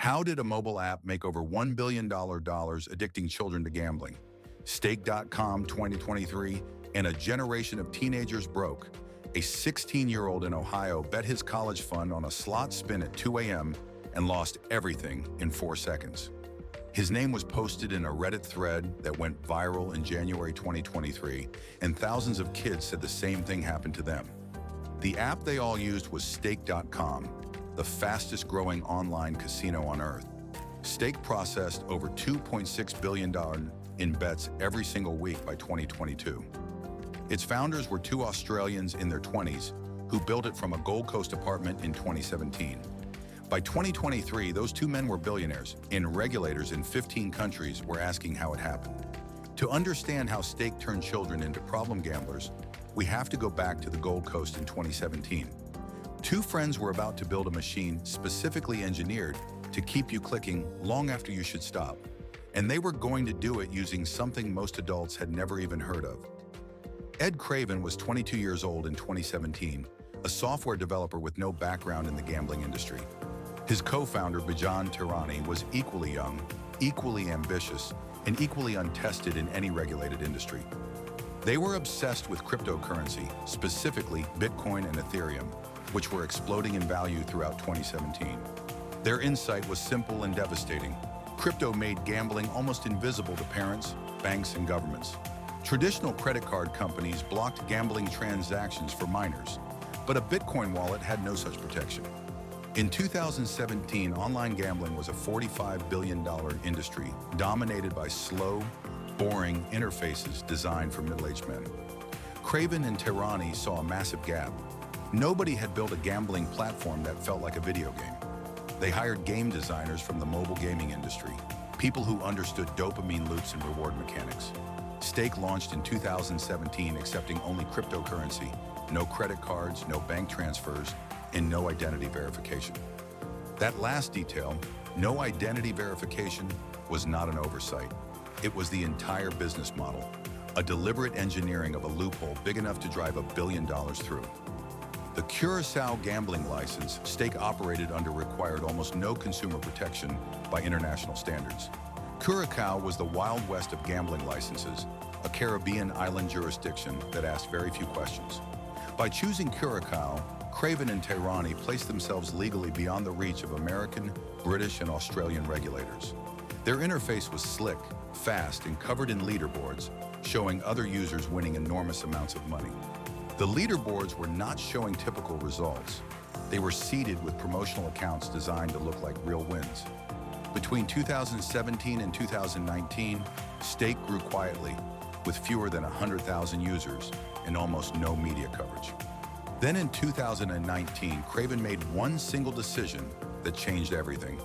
How did a mobile app make over $1 billion addicting children to gambling? Stake.com 2023, and a generation of teenagers broke. A 16-year-old in Ohio bet his college fund on a slot spin at 2 a.m. and lost everything in 4 seconds. His name was posted in a Reddit thread that went viral in January 2023, and thousands of kids said the same thing happened to them. The app they all used was Stake.com, the fastest growing online casino on earth. Stake processed over $2.6 billion in bets every single week by 2022. Its founders were two Australians in their 20s who built it from a Gold Coast apartment in 2017. By 2023, those two men were billionaires, and regulators in 15 countries were asking how it happened. To understand how Stake turned children into problem gamblers, we have to go back to the Gold Coast in 2017. Two friends were about to build a machine specifically engineered to keep you clicking long after you should stop, and they were going to do it using something most adults had never even heard of. Craven was 22 years old in 2017, a software developer with no background in the gambling industry. His co-founder, Bijan Tehrani, was equally young, equally ambitious, and equally untested in any regulated industry. They were obsessed with cryptocurrency, specifically Bitcoin and Ethereum, which were exploding in value throughout 2017. Their insight was simple and devastating. Crypto made gambling almost invisible to parents, banks, and governments. Traditional credit card companies blocked gambling transactions for minors, but a Bitcoin wallet had no such protection. In 2017, online gambling was a $45 billion industry dominated by slow, boring interfaces designed for middle-aged men. Craven and Tehrani saw a massive gap. Nobody had built a gambling platform that felt like a video game. They hired game designers from the mobile gaming industry, people who understood dopamine loops and reward mechanics. Stake launched in 2017, accepting only cryptocurrency, no credit cards, no bank transfers, and no identity verification. That last detail, no identity verification, was not an oversight. It was the entire business model, a deliberate engineering of a loophole big enough to drive $1 billion through. The Curaçao gambling license Stake operated under required almost no consumer protection by international standards. Curaçao was the Wild West of gambling licenses, a Caribbean island jurisdiction that asked very few questions. By choosing Curaçao, Craven and Tehrani placed themselves legally beyond the reach of American, British, and Australian regulators. Their interface was slick, fast, and covered in leaderboards, showing other users winning enormous amounts of money. The leaderboards were not showing typical results. They were seeded with promotional accounts designed to look like real wins. Between 2017 and 2019, Stake grew quietly, with fewer than 100,000 users and almost no media coverage. Then in 2019, Craven made one single decision that changed everything,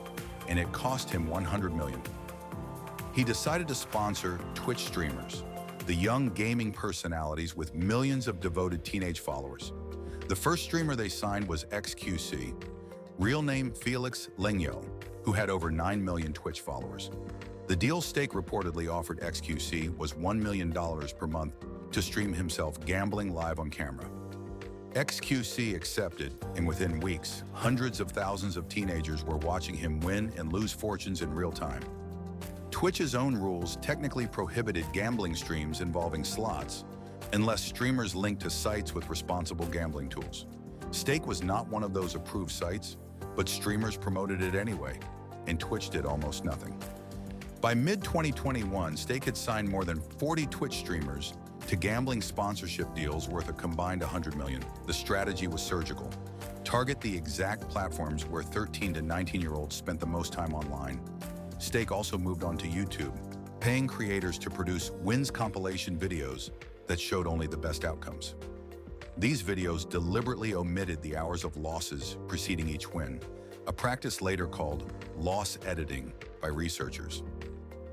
and it cost him $100 million. He decided to sponsor Twitch streamers, the young gaming personalities with millions of devoted teenage followers. The first streamer they signed was XQC, real name Felix Lenyo, who had over 9 million Twitch followers. The deal Stake reportedly offered XQC was $1 million per month to stream himself gambling live on camera. XQC accepted, and within weeks, hundreds of thousands of teenagers were watching him win and lose fortunes in real time. Twitch's own rules technically prohibited gambling streams involving slots, unless streamers linked to sites with responsible gambling tools. Stake was not one of those approved sites, but streamers promoted it anyway, and Twitch did almost nothing. By mid-2021, Stake had signed more than 40 Twitch streamers to gambling sponsorship deals worth a combined $100 million. The strategy was surgical. Target the exact platforms where 13 to 19-year-olds spent the most time online. Stake also moved on to YouTube, paying creators to produce wins compilation videos that showed only the best outcomes. These videos deliberately omitted the hours of losses preceding each win, a practice later called loss editing by researchers.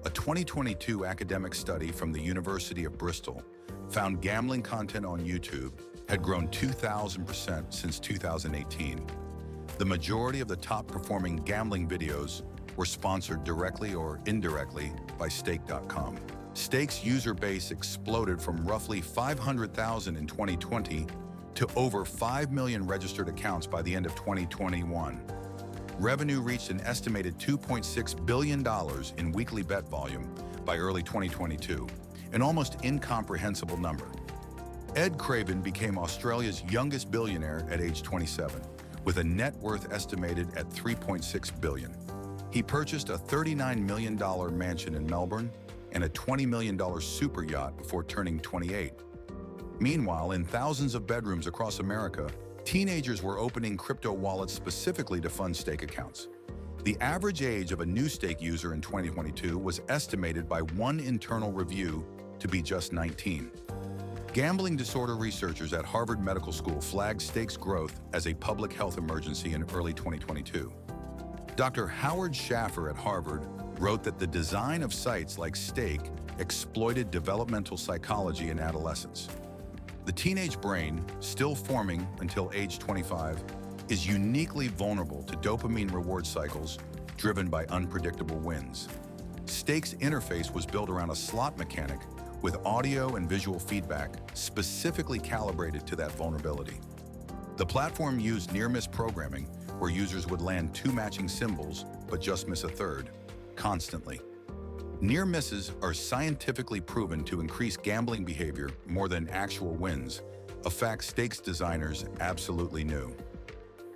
A 2022 academic study from the University of Bristol found gambling content on YouTube had grown 2,000% since 2018. The majority of the top-performing gambling videos were sponsored directly or indirectly by Stake.com. Stake's user base exploded from roughly 500,000 in 2020 to over 5 million registered accounts by the end of 2021. Revenue reached an estimated $2.6 billion in weekly bet volume by early 2022, an almost incomprehensible number. Ed Craven became Australia's youngest billionaire at age 27, with a net worth estimated at $3.6 billion. He purchased a $39 million mansion in Melbourne and a $20 million super yacht before turning 28. Meanwhile, in thousands of bedrooms across America, teenagers were opening crypto wallets specifically to fund stake accounts. The average age of a new stake user in 2022 was estimated by one internal review to be just 19. Gambling disorder researchers at Harvard Medical School flagged stakes growth as a public health emergency in early 2022. Dr. Howard Schaffer at Harvard wrote that the design of sites like Stake exploited developmental psychology in adolescence. The teenage brain, still forming until age 25, is uniquely vulnerable to dopamine reward cycles driven by unpredictable wins. Stake's interface was built around a slot mechanic with audio and visual feedback specifically calibrated to that vulnerability. The platform used near-miss programming, where users would land two matching symbols but just miss a third, constantly. Near misses are scientifically proven to increase gambling behavior more than actual wins, a fact stakes designers absolutely knew.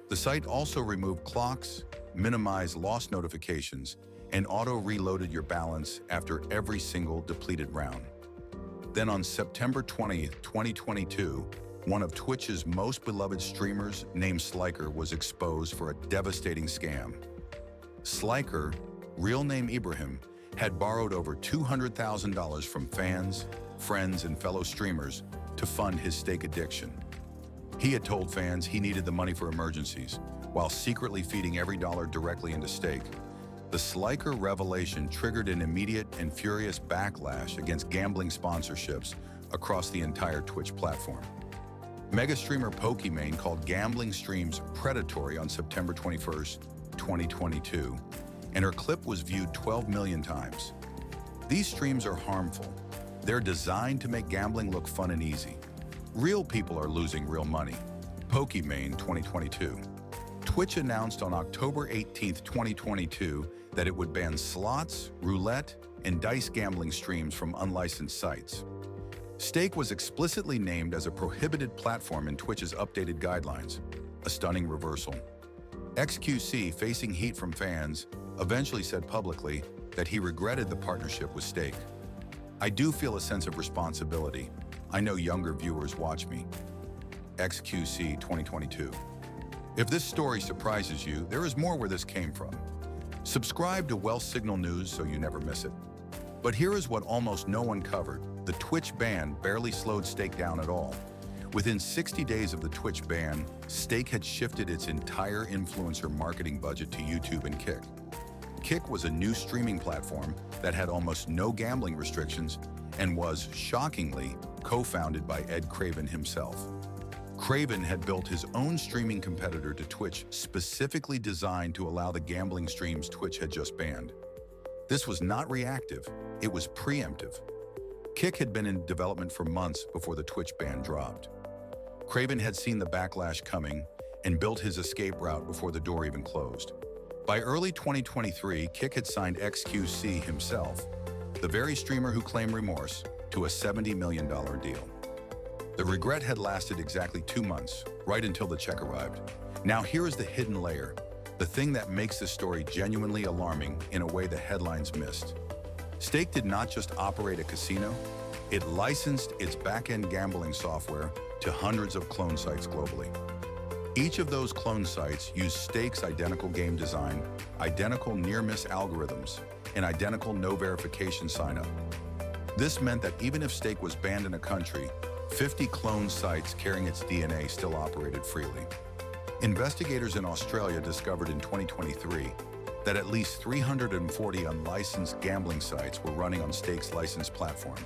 The site also removed clocks, minimized loss notifications, and auto-reloaded your balance after every single depleted round. Then on September 20th, 2022, one of Twitch's most beloved streamers, named Sliker, was exposed for a devastating scam. Sliker, real name Ibrahim, had borrowed over $200,000 from fans, friends, and fellow streamers to fund his stake addiction. He had told fans he needed the money for emergencies, while secretly feeding every dollar directly into stake. The Sliker revelation triggered an immediate and furious backlash against gambling sponsorships across the entire Twitch platform. Mega streamer Pokimane called gambling streams predatory on September 21st, 2022, and her clip was viewed 12 million times. These streams are harmful. They're designed to make gambling look fun and easy. Real people are losing real money. Pokimane 2022. Twitch announced on October 18, 2022, that it would ban slots, roulette, and dice gambling streams from unlicensed sites. Stake was explicitly named as a prohibited platform in Twitch's updated guidelines, a stunning reversal. XQC, facing heat from fans, eventually said publicly that he regretted the partnership with Stake. "I do feel a sense of responsibility. I know younger viewers watch me." XQC 2022. If this story surprises you, there is more where this came from. Subscribe to Wealth Signal News so you never miss it. But here is what almost no one covered. The Twitch ban barely slowed Stake down at all. Within 60 days of the Twitch ban, Stake had shifted its entire influencer marketing budget to YouTube and Kick. Kick was a new streaming platform that had almost no gambling restrictions and was, shockingly, co-founded by Ed Craven himself. Craven had built his own streaming competitor to Twitch specifically designed to allow the gambling streams Twitch had just banned. This was not reactive, it was preemptive. Kick had been in development for months before the Twitch ban dropped. Craven had seen the backlash coming and built his escape route before the door even closed. By early 2023, Kick had signed XQC himself, the very streamer who claimed remorse, to a $70 million deal. The regret had lasted exactly 2 months, right until the check arrived. Now here is the hidden layer, the thing that makes this story genuinely alarming in a way the headlines missed. Stake did not just operate a casino, it licensed its back-end gambling software to hundreds of clone sites globally. Each of those clone sites used Stake's identical game design, identical near-miss algorithms, and identical no-verification sign-up. This meant that even if Stake was banned in a country, 50 clone sites carrying its DNA still operated freely. Investigators in Australia discovered in 2023 that at least 340 unlicensed gambling sites were running on Stake's licensed platform.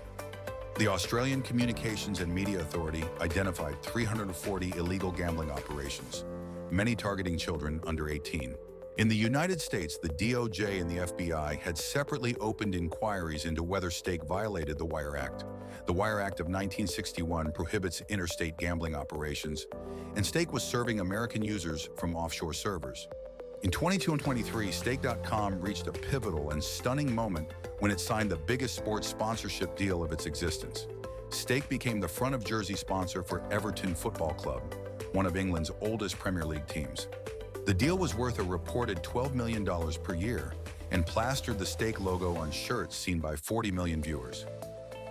The Australian Communications and Media Authority identified 340 illegal gambling operations, many targeting children under 18. In the United States, the DOJ and the FBI had separately opened inquiries into whether Stake violated the Wire Act. The Wire Act of 1961 prohibits interstate gambling operations, and Stake was serving American users from offshore servers. In 22 and 23, Stake.com reached a pivotal and stunning moment when it signed the biggest sports sponsorship deal of its existence. Stake became the front of jersey sponsor for Everton Football Club, one of England's oldest Premier League teams. The deal was worth a reported $12 million per year and plastered the Stake logo on shirts seen by 40 million viewers.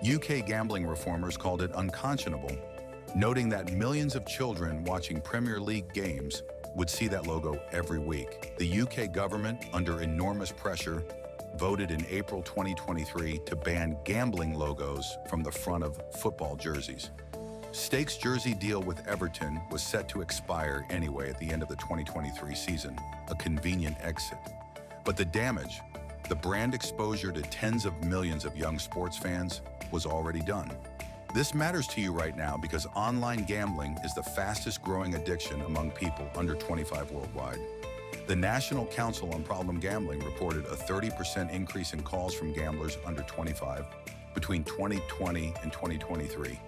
UK gambling reformers called it unconscionable, noting that millions of children watching Premier League games would see that logo every week. The UK government, under enormous pressure, voted in April 2023 to ban gambling logos from the front of football jerseys. Stake's jersey deal with Everton was set to expire anyway at the end of the 2023 season, a convenient exit. But the damage, the brand exposure to tens of millions of young sports fans, was already done. This matters to you right now because online gambling is the fastest growing addiction among people under 25 worldwide. The National Council on Problem Gambling reported a 30% increase in calls from gamblers under 25 between 2020 and 2023.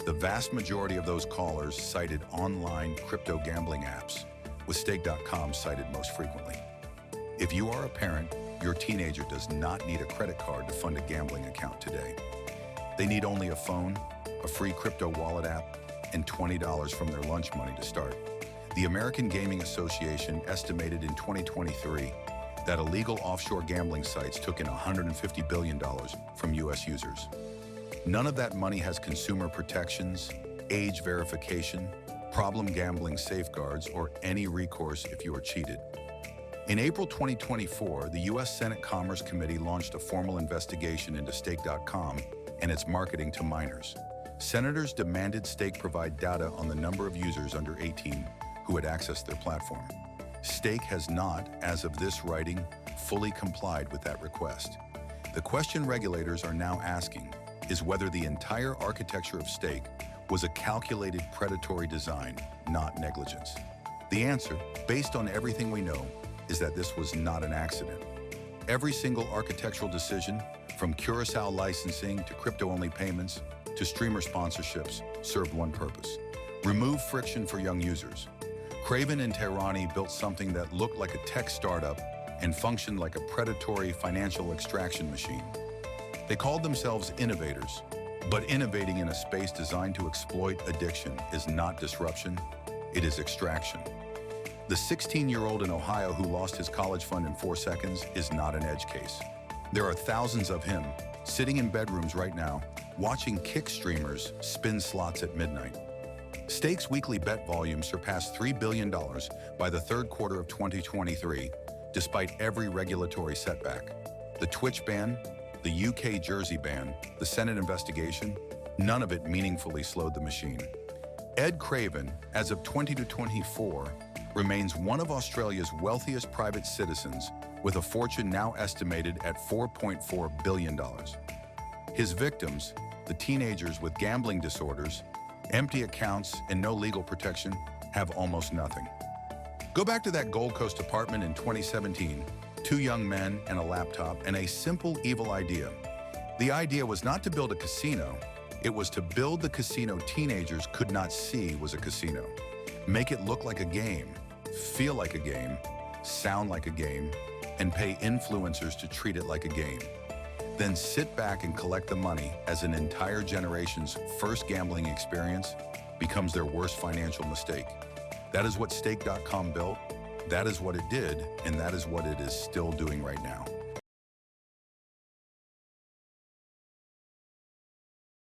The vast majority of those callers cited online crypto gambling apps, with Stake.com cited most frequently. If you are a parent, your teenager does not need a credit card to fund a gambling account today. They need only a phone, a free crypto wallet app, and $20 from their lunch money to start. The American Gaming Association estimated in 2023 that illegal offshore gambling sites took in $150 billion from US users. None of that money has consumer protections, age verification, problem gambling safeguards, or any recourse if you are cheated. In April 2024, the US Senate Commerce Committee launched a formal investigation into Stake.com and its marketing to minors. Senators demanded Stake provide data on the number of users under 18 who had accessed their platform. Stake has not, as of this writing, fully complied with that request. The question regulators are now asking is whether the entire architecture of Stake was a calculated predatory design, not negligence. The answer, based on everything we know, is that this was not an accident. Every single architectural decision, from Curacao licensing to crypto-only payments to streamer sponsorships, served one purpose: remove friction for young users. Craven and Tehrani built something that looked like a tech startup and functioned like a predatory financial extraction machine. They called themselves innovators, but innovating in a space designed to exploit addiction is not disruption, it is extraction. The 16-year-old in Ohio who lost his college fund in 4 seconds is not an edge case. There are thousands of him sitting in bedrooms right now, watching kick streamers spin slots at midnight. Stake's weekly bet volume surpassed $3 billion by the third quarter of 2023, despite every regulatory setback. The Twitch ban, the UK jersey ban, the Senate investigation, none of it meaningfully slowed the machine. Ed Craven, as of 2024, remains one of Australia's wealthiest private citizens, with a fortune now estimated at $4.4 billion. His victims, the teenagers with gambling disorders, empty accounts, and no legal protection, have almost nothing. Go back to that Gold Coast apartment in 2017, 2 young men and a laptop, and a simple evil idea. The idea was not to build a casino, it was to build the casino teenagers could not see was a casino. Make it look like a game, feel like a game, sound like a game, and pay influencers to treat it like a game. Then sit back and collect the money as an entire generation's first gambling experience becomes their worst financial mistake. That is what Stake.com built, that is what it did, and that is what it is still doing right now.